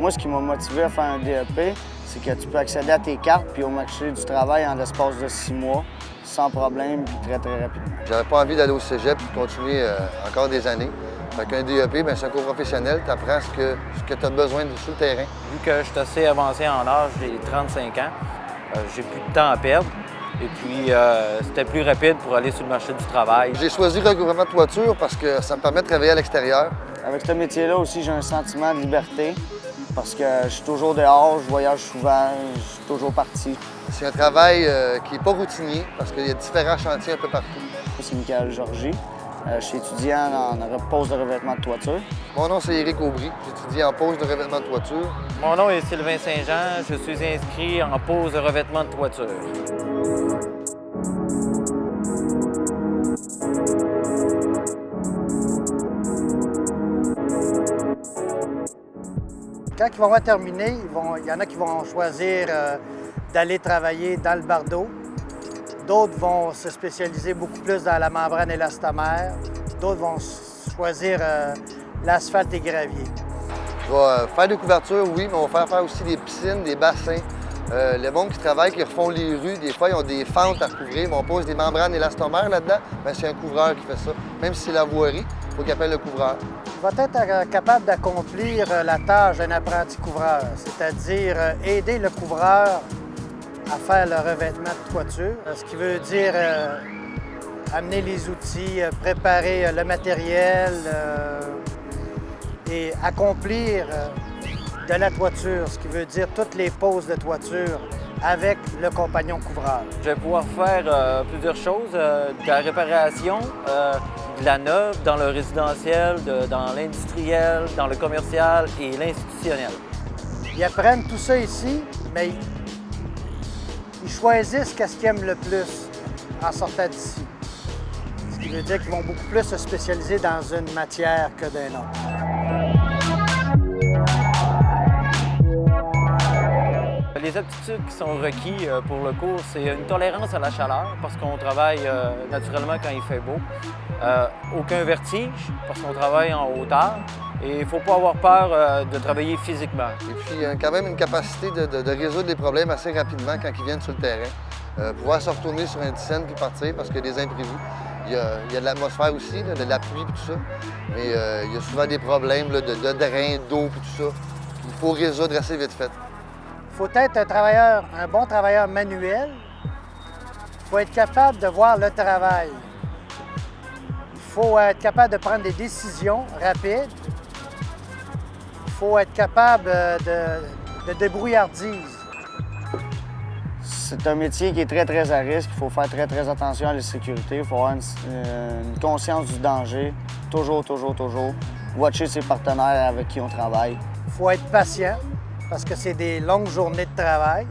Moi, ce qui m'a motivé à faire un DEP, c'est que tu peux accéder à tes cartes puis au marché du travail en l'espace de 6 mois, sans problème puis très, très rapidement. J'avais pas envie d'aller au cégep et de continuer encore des années. Fait qu'un DEP, c'est un cours professionnel, tu apprends ce que tu as besoin sur le terrain. Vu que je suis assez avancé en âge, j'ai 35 ans, j'ai plus de temps à perdre. Et puis, c'était plus rapide pour aller sur le marché du travail. J'ai choisi le recouvrement de toiture parce que ça me permet de travailler à l'extérieur. Avec ce métier-là aussi, j'ai un sentiment de liberté parce que je suis toujours dehors, je voyage souvent, je suis toujours parti. C'est un travail qui n'est pas routinier parce qu'il y a différents chantiers un peu partout. C'est Michael Georgie. Je suis étudiant en pose de revêtement de toiture. Mon nom, c'est Éric Aubry. J'étudie en pose de revêtement de toiture. Mon nom est Sylvain Saint-Jean. Je suis inscrit en pose de revêtement de toiture. Quand ils vont avoir terminé, il y en a qui vont choisir d'aller travailler dans le bardeau. D'autres vont se spécialiser beaucoup plus dans la membrane élastomère. D'autres vont choisir l'asphalte et gravier. Je vais faire des couvertures, oui, mais on va faire aussi des piscines, des bassins. Le monde qui travaille, qui refont les rues, des fois, ils ont des fentes à recouvrir, mais on pose des membranes élastomères là-dedans. C'est un couvreur qui fait ça. Même si c'est la voirie, il faut qu'il appelle le couvreur. Il va être capable d'accomplir la tâche d'un apprenti couvreur, c'est-à-dire aider le couvreur à faire le revêtement de toiture, ce qui veut dire amener les outils, préparer le matériel et accomplir de la toiture, ce qui veut dire toutes les poses de toiture avec le compagnon couvreur. Je vais pouvoir faire plusieurs choses, de la réparation, de la neuve dans le résidentiel, dans l'industriel, dans le commercial et l'institutionnel. Ils apprennent tout ça ici, mais ils choisissent ce qu'ils aiment le plus en sortant d'ici. Ce qui veut dire qu'ils vont beaucoup plus se spécialiser dans une matière que d'un autre. Les aptitudes qui sont requises pour le cours, c'est une tolérance à la chaleur, parce qu'on travaille naturellement quand il fait beau. Aucun vertige, parce qu'on travaille en hauteur. Et il ne faut pas avoir peur de travailler physiquement. Et puis, quand même une capacité de résoudre les problèmes assez rapidement quand ils viennent sur le terrain. Pouvoir se retourner sur un scène puis partir parce qu'il y a des imprévus. Il y a de l'atmosphère aussi, là, de la pluie et tout ça. Mais il y a souvent des problèmes là, de drain, d'eau et tout ça. Il faut résoudre assez vite fait. Il faut être un bon travailleur manuel. Il faut être capable de voir le travail. Il faut être capable de prendre des décisions rapides. Il faut être capable de débrouillardise. C'est un métier qui est très, très à risque. Il faut faire très, très attention à la sécurité. Il faut avoir une conscience du danger. Toujours, toujours, toujours. Watcher ses partenaires avec qui on travaille. Il faut être patient parce que c'est des longues journées de travail.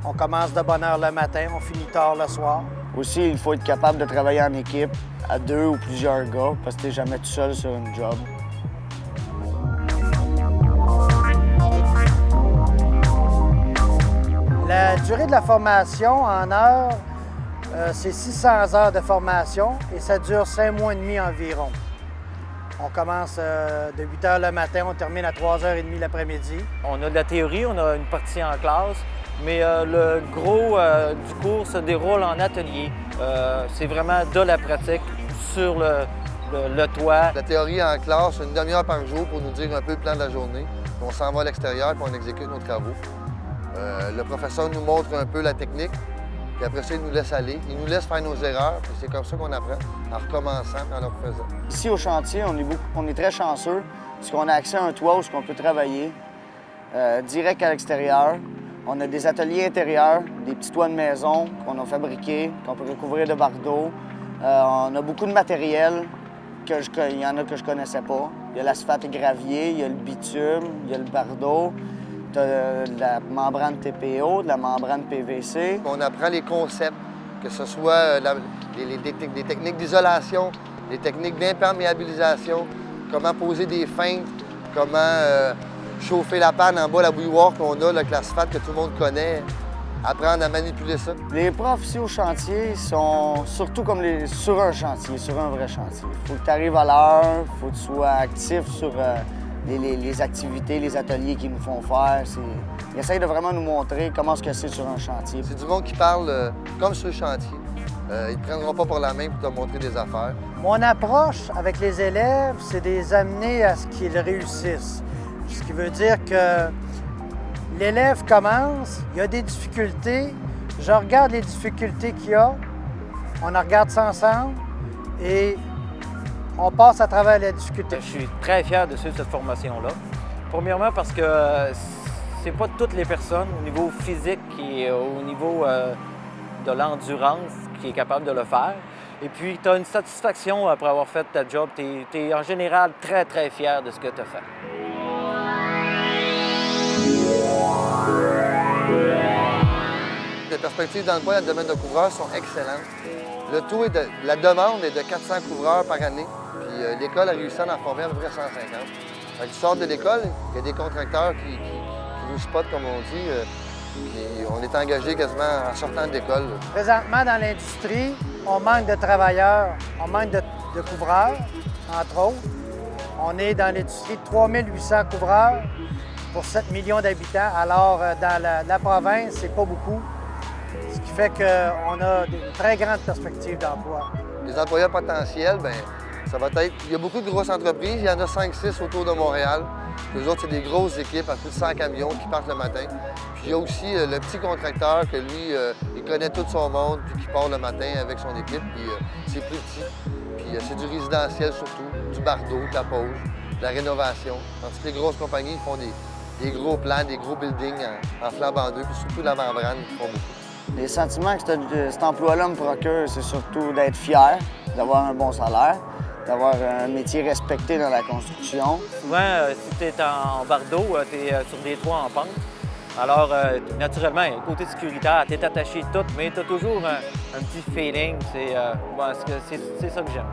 On commence de bonne heure le matin, on finit tard le soir. Aussi, il faut être capable de travailler en équipe, à 2 ou plusieurs gars, parce que tu n'es jamais tout seul sur une job. La durée de la formation en heures, c'est 600 heures de formation et ça dure 5 mois et demi environ. On commence de 8 h le matin, on termine à 3 h 30 l'après-midi. On a de la théorie, on a une partie en classe, mais le gros du cours se déroule en atelier. C'est vraiment de la pratique sur le toit. La théorie en classe, une demi-heure par jour pour nous dire un peu le plan de la journée. On s'en va à l'extérieur et on exécute nos travaux. Le professeur nous montre un peu la technique, puis après ça, il nous laisse aller. Il nous laisse faire nos erreurs, puis c'est comme ça qu'on apprend, en recommençant et en le refaisant. Ici, au chantier, on est très chanceux parce qu'on a accès à un toit où on peut travailler direct à l'extérieur. On a des ateliers intérieurs, des petits toits de maison qu'on a fabriqués, qu'on peut recouvrir de bardeaux. On a beaucoup de matériel, il y en a que je connaissais pas. Il y a l'asphalte et gravier, il y a le bitume, il y a le bardeau. Tu as de la membrane TPO, de la membrane PVC. On apprend les concepts, que ce soit des techniques d'isolation, des techniques d'imperméabilisation, comment poser des feintes, comment chauffer la panne en bas, la bouilloire qu'on a, avec l'asphalte que tout le monde connaît, apprendre à manipuler ça. Les profs ici au chantier sont surtout comme sur un chantier, sur un vrai chantier. Il faut que tu arrives à l'heure, il faut que tu sois actif les activités, les ateliers qu'ils nous font faire. Ils essayent de vraiment nous montrer comment c'est sur un chantier. C'est du monde qui parle comme sur le chantier. Ils ne te prendront pas pour la main pour te montrer des affaires. Mon approche avec les élèves, c'est de les amener à ce qu'ils réussissent. Ce qui veut dire que l'élève commence, il y a des difficultés, je regarde les difficultés qu'il y a, on en regarde ça ensemble et on passe à travers les difficultés. Je suis très fier de suivre cette formation-là. Premièrement parce que c'est pas toutes les personnes au niveau physique et au niveau de l'endurance qui est capable de le faire. Et puis, tu as une satisfaction après avoir fait ta job. Tu es en général très, très fier de ce que tu as fait. Les perspectives d'emploi dans le domaine de couvreur sont excellentes. Le taux la demande est de 400 couvreurs par année. Puis l'école a réussi à en former à peu près 150. Fait que tu sors de l'école, il y a des contracteurs qui nous spotent, comme on dit. Puis on est engagé quasiment en sortant de l'école. Présentement, dans l'industrie, on manque de travailleurs, on manque de couvreurs, entre autres. On est dans l'industrie de 3800 couvreurs pour 7 millions d'habitants, alors dans la province, c'est pas beaucoup. Ce qui fait qu'on a une très grande perspective d'emploi. Les employeurs potentiels, bien, ça va être... Il y a beaucoup de grosses entreprises, il y en a 5-6 autour de Montréal. Les autres, c'est des grosses équipes, à plus de 100 camions qui partent le matin. Puis il y a aussi le petit contracteur que lui, il connaît tout son monde, puis qui part le matin avec son équipe, puis c'est plus petit. Puis c'est du résidentiel surtout, du bardeau, de la pause, de la rénovation. Tandis que les grosses compagnies, ils font des gros plans, des gros buildings en flambant d'eux, puis surtout la membrane, ils font beaucoup. Les sentiments que cet emploi-là me procure, c'est surtout d'être fier, d'avoir un bon salaire, d'avoir un métier respecté dans la construction. Souvent, si tu es en bardeau, tu es sur des toits en pente. Alors, naturellement, côté sécuritaire, tu es attaché tout, mais tu as toujours un petit feeling. C'est ça que j'aime.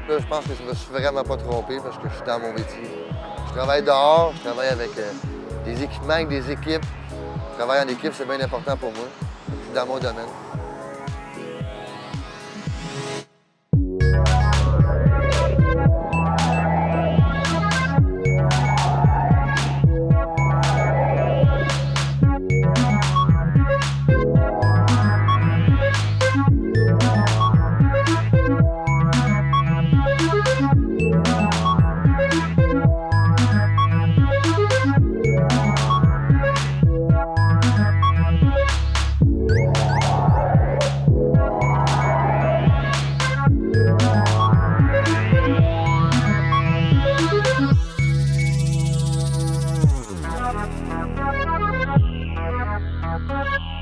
Là, je pense que je me suis vraiment pas trompé parce que je suis dans mon métier. Je travaille dehors, je travaille avec des équipements, avec des équipes. Travailler en équipe, c'est bien important pour moi. Je suis dans mon domaine. Thank you.